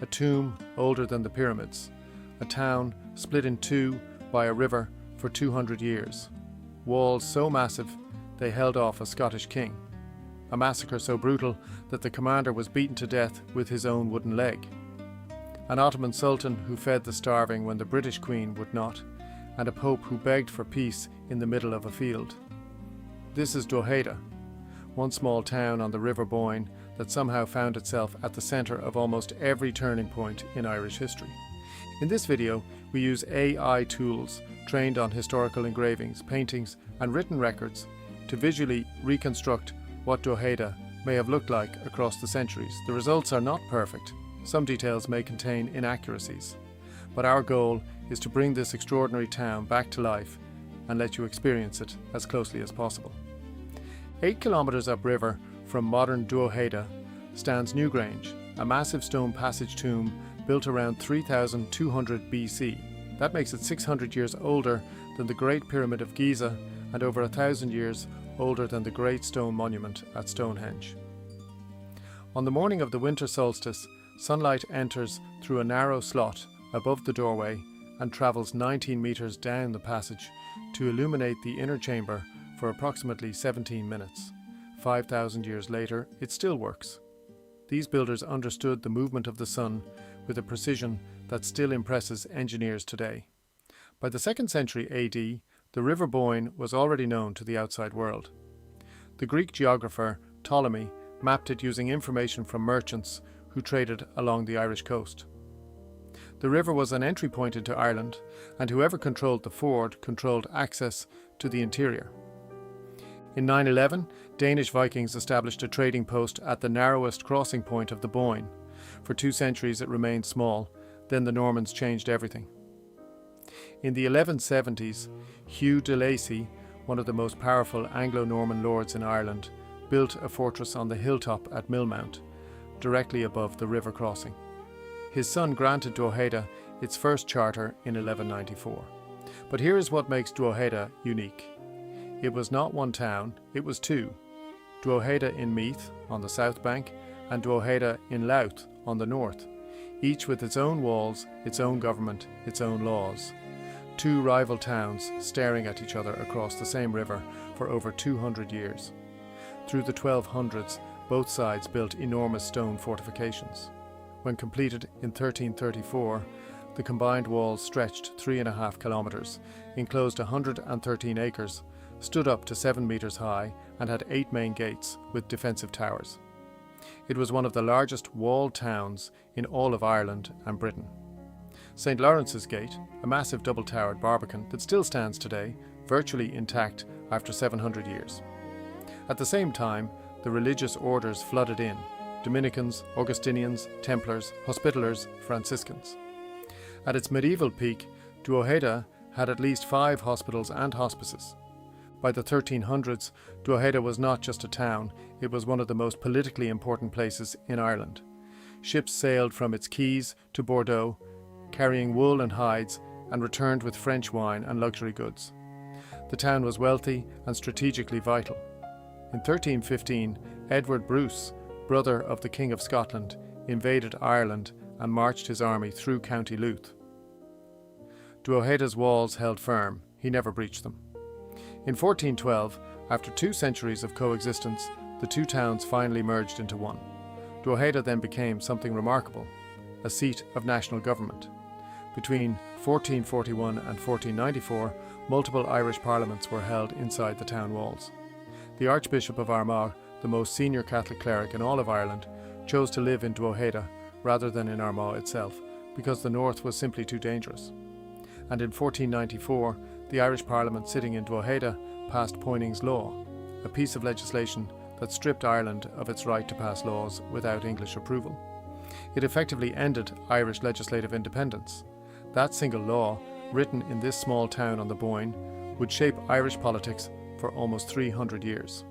a tomb older than the pyramids, a town split in two by a river for 200 years, walls so massive they held off a Scottish king, a massacre so brutal that the commander was beaten to death with his own wooden leg, an Ottoman sultan who fed the starving when the British Queen would not, and a pope who begged for peace in the middle of a field. This is Drogheda, one small town on the River Boyne that somehow found itself at the centre of almost every turning point in Irish history. In this video, we use AI tools trained on historical engravings, paintings and written records to visually reconstruct what Drogheda may have looked like across the centuries. The results are not perfect. Some details may contain inaccuracies, but our goal is to bring this extraordinary town back to life and let you experience it as closely as possible. 8 kilometres upriver from modern Drogheda stands Newgrange, a massive stone passage tomb built around 3200 BC. That makes it 600 years older than the Great Pyramid of Giza and over 1,000 years older than the Great Stone Monument at Stonehenge. On the morning of the winter solstice, sunlight enters through a narrow slot above the doorway and travels 19 metres down the passage to illuminate the inner chamber for approximately 17 minutes. 5,000 years later, it still works. These builders understood the movement of the sun with a precision that still impresses engineers today. By the 2nd century AD, the River Boyne was already known to the outside world. The Greek geographer Ptolemy mapped it using information from merchants who traded along the Irish coast. The river was an entry point into Ireland, and whoever controlled the ford controlled access to the interior. In 911, Danish Vikings established a trading post at the narrowest crossing point of the Boyne. For 2 centuries it remained small, then the Normans changed everything. In the 1170s, Hugh de Lacy, one of the most powerful Anglo-Norman lords in Ireland, built a fortress on the hilltop at Millmount, directly above the river crossing. His son granted Drogheda its first charter in 1194. But here is what makes Drogheda unique. It was not one town, it was two. Drogheda in Meath on the south bank and Drogheda in Louth on the north, each with its own walls, its own government, its own laws. 2 rival towns staring at each other across the same river for over 200 years. Through the 1200s, both sides built enormous stone fortifications. When completed in 1334, the combined walls stretched 3.5 kilometres, enclosed 113 acres, stood up to 7 metres high and had 8 main gates with defensive towers. It was one of the largest walled towns in all of Ireland and Britain. St. Lawrence's Gate, a massive double-towered barbican that still stands today, virtually intact after 700 years. At the same time, the religious orders flooded in: Dominicans, Augustinians, Templars, Hospitallers, Franciscans. At its medieval peak, Drogheda had at least 5 hospitals and hospices. By the 1300s, Drogheda was not just a town, it was one of the most politically important places in Ireland. Ships sailed from its quays to Bordeaux, carrying wool and hides, and returned with French wine and luxury goods. The town was wealthy and strategically vital. In 1315, Edward Bruce, brother of the King of Scotland, invaded Ireland and marched his army through County Louth. Drogheda's walls held firm, he never breached them. In 1412, after 2 centuries of coexistence, the 2 towns finally merged into one. Drogheda then became something remarkable, a seat of national government. Between 1441 and 1494, multiple Irish parliaments were held inside the town walls. The Archbishop of Armagh, the most senior Catholic cleric in all of Ireland, chose to live in Drogheda rather than in Armagh itself, because the north was simply too dangerous. And in 1494, the Irish Parliament sitting in Drogheda passed Poyning's Law, a piece of legislation that stripped Ireland of its right to pass laws without English approval. It effectively ended Irish legislative independence. That single law, written in this small town on the Boyne, would shape Irish politics for almost 300 years.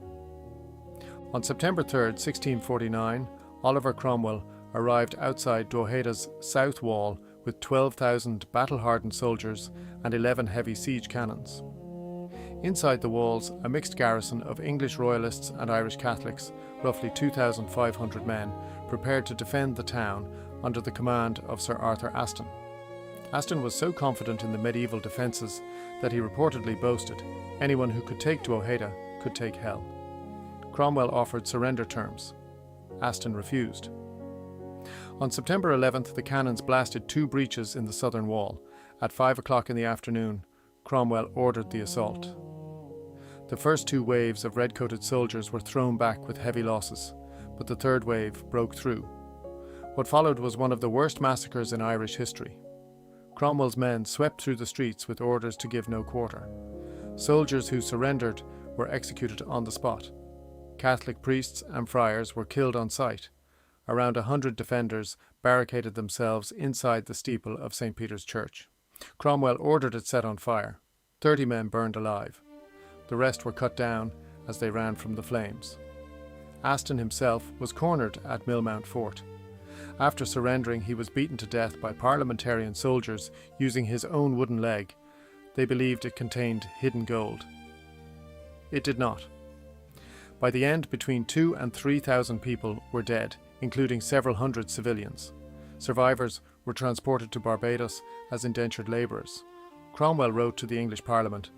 On September 3, 1649, Oliver Cromwell arrived outside Drogheda's south wall with 12,000 battle-hardened soldiers and 11 heavy siege cannons. Inside the walls, a mixed garrison of English royalists and Irish Catholics, roughly 2,500 men, prepared to defend the town under the command of Sir Arthur Aston. Aston was so confident in the medieval defences that he reportedly boasted, anyone who could take Drogheda could take hell. Cromwell offered surrender terms. Aston refused. On September 11th, the cannons blasted 2 breaches in the southern wall. At 5 o'clock in the afternoon, Cromwell ordered the assault. The first 2 waves of red-coated soldiers were thrown back with heavy losses, but the third wave broke through. What followed was one of the worst massacres in Irish history. Cromwell's men swept through the streets with orders to give no quarter. Soldiers who surrendered were executed on the spot. Catholic priests and friars were killed on sight. Around 100 defenders barricaded themselves inside the steeple of St. Peter's Church. Cromwell ordered it set on fire. 30 men burned alive. The rest were cut down as they ran from the flames. Aston himself was cornered at Millmount Fort. After surrendering, he was beaten to death by parliamentarian soldiers using his own wooden leg. They believed it contained hidden gold. It did not. By the end, between 2,000 and 3,000 people were dead, including several hundred civilians. Survivors were transported to Barbados as indentured labourers. Cromwell wrote to the English Parliament,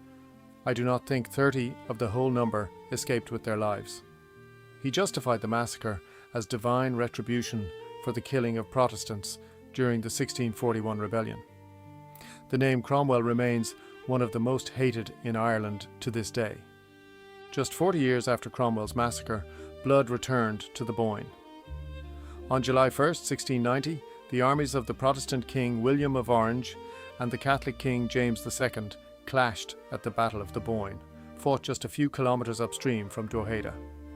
"I do not think 30 of the whole number escaped with their lives." He justified the massacre as divine retribution for the killing of Protestants during the 1641 rebellion. The name Cromwell remains one of the most hated in Ireland to this day. Just 40 years after Cromwell's massacre, blood returned to the Boyne. On July 1st, 1690, the armies of the Protestant King William of Orange and the Catholic King James II clashed at the Battle of the Boyne, fought just a few kilometres upstream from Drogheda.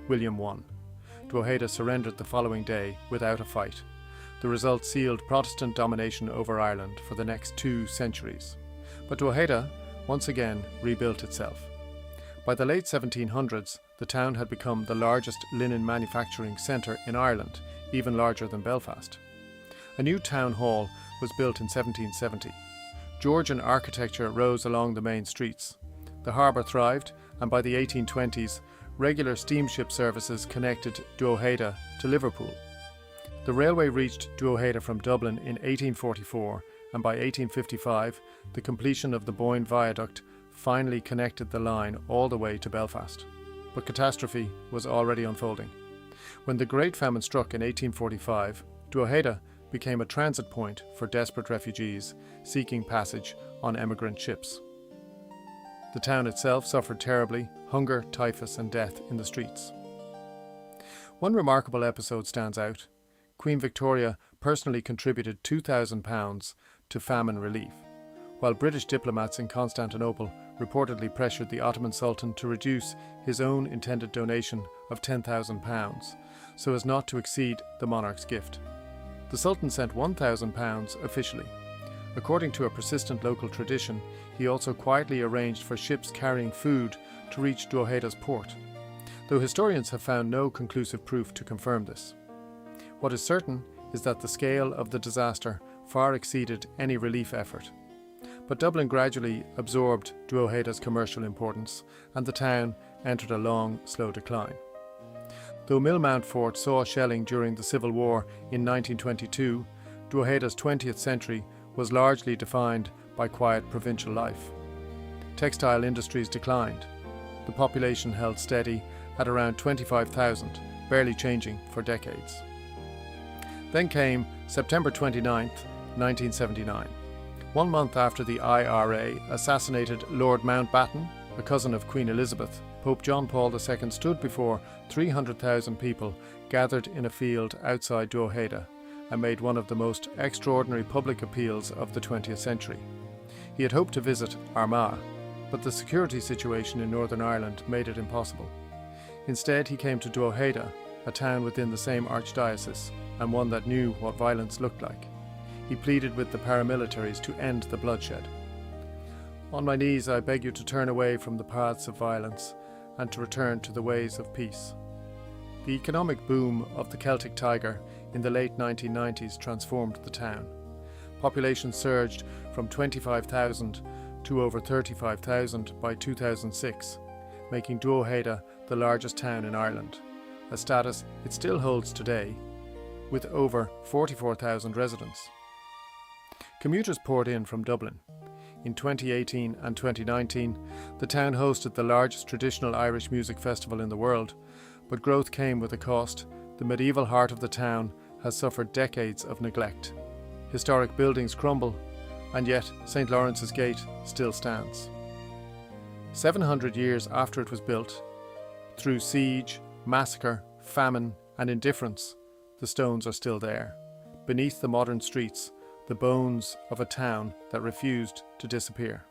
William won. Drogheda surrendered the following day without a fight. The result sealed Protestant domination over Ireland for the next 2 centuries. But Drogheda once again rebuilt itself. By the late 1700s, the town had become the largest linen manufacturing centre in Ireland, even larger than Belfast. A new town hall was built in 1770. Georgian architecture rose along the main streets. The harbour thrived, and by the 1820s, regular steamship services connected Drogheda to Liverpool. The railway reached Drogheda from Dublin in 1844, and by 1855, the completion of the Boyne Viaduct finally connected the line all the way to Belfast. But catastrophe was already unfolding. When the Great Famine struck in 1845, Drogheda became a transit point for desperate refugees seeking passage on emigrant ships. The town itself suffered terribly, hunger, typhus and death in the streets. One remarkable episode stands out. Queen Victoria personally contributed £2,000 to famine relief, while British diplomats in Constantinople reportedly pressured the Ottoman Sultan to reduce his own intended donation of £10,000 so as not to exceed the monarch's gift. The Sultan sent £1,000 officially. According to a persistent local tradition, he also quietly arranged for ships carrying food to reach Drogheda's port, though historians have found no conclusive proof to confirm this. What is certain is that the scale of the disaster far exceeded any relief effort. But Dublin gradually absorbed Drogheda's commercial importance, and the town entered a long, slow decline. Though Millmount Fort saw shelling during the Civil War in 1922, Drogheda's 20th century was largely defined by quiet provincial life. Textile industries declined. The population held steady at around 25,000, barely changing for decades. Then came September 29, 1979. 1 month after the IRA assassinated Lord Mountbatten, a cousin of Queen Elizabeth, Pope John Paul II stood before 300,000 people gathered in a field outside Drogheda and made one of the most extraordinary public appeals of the 20th century. He had hoped to visit Armagh, but the security situation in Northern Ireland made it impossible. Instead, he came to Drogheda, a town within the same archdiocese, and one that knew what violence looked like. He pleaded with the paramilitaries to end the bloodshed. "On my knees I beg you to turn away from the paths of violence and to return to the ways of peace." The economic boom of the Celtic Tiger in the late 1990s transformed the town. Population surged from 25,000 to over 35,000 by 2006, making Drogheda the largest town in Ireland, a status it still holds today. with over 44,000 residents. Commuters poured in from Dublin. In 2018 and 2019, the town hosted the largest traditional Irish music festival in the world, but growth came with a cost. The medieval heart of the town has suffered decades of neglect. Historic buildings crumble, and yet St. Lawrence's Gate still stands. 700 years after it was built, through siege, massacre, famine, and indifference, the stones are still there, beneath the modern streets, the bones of a town that refused to disappear.